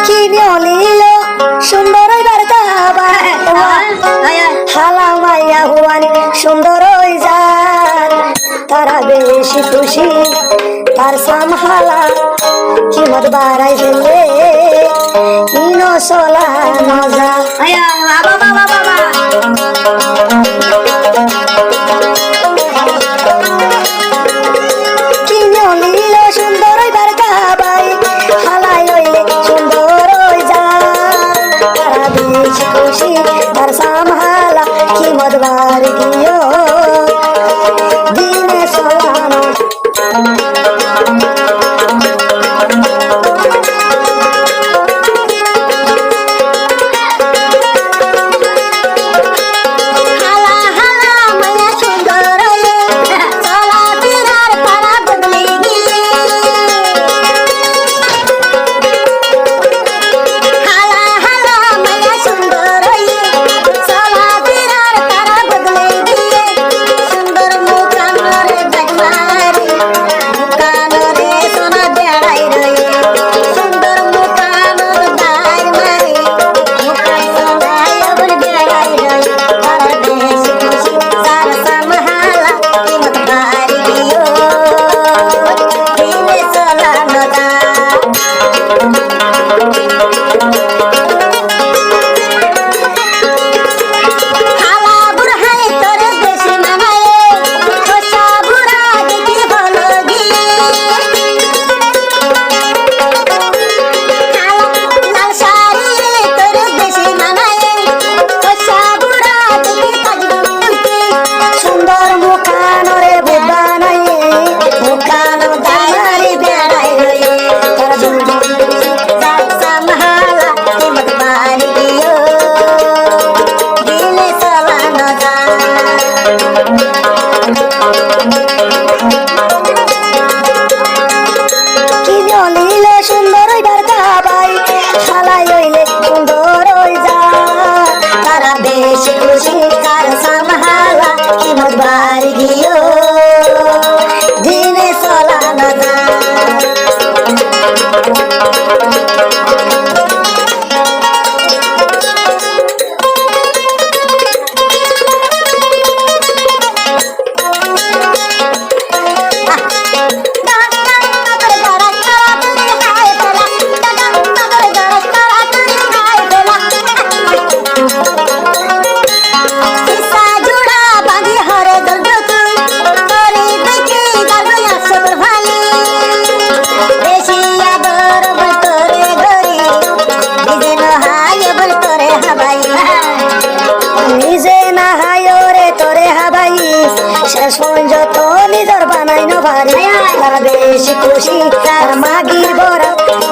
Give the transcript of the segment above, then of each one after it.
কিনে অলিল সুন্দর হালা মাইয়া হুয়ানি সুন্দর যার তারা বেশি খুশি তার সামহালা কিমত বাড়াই ফেললে কিন চলা নজা কিনে অলিল সুন্দর বারকাবাই হালাই লইলে সুন্দর যার তারা বেশি খুশি তার সামহালা কিমত বার গিয়ে দিনে চলানো যত নিজর বানাই নভারি তারা বেশি খুশি তার মাগির বড়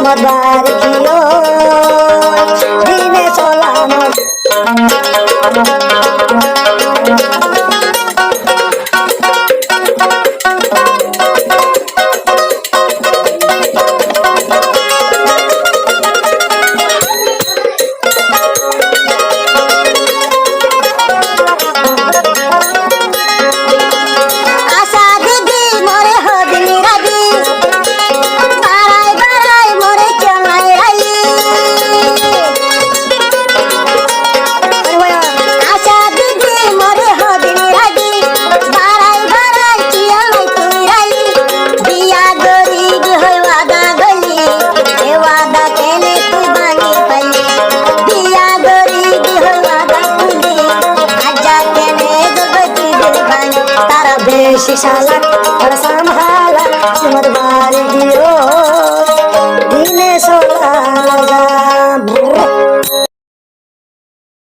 মদবার কিলো দিনে চলানো বেশি শালা আর সামহালা তোমার বাড়ি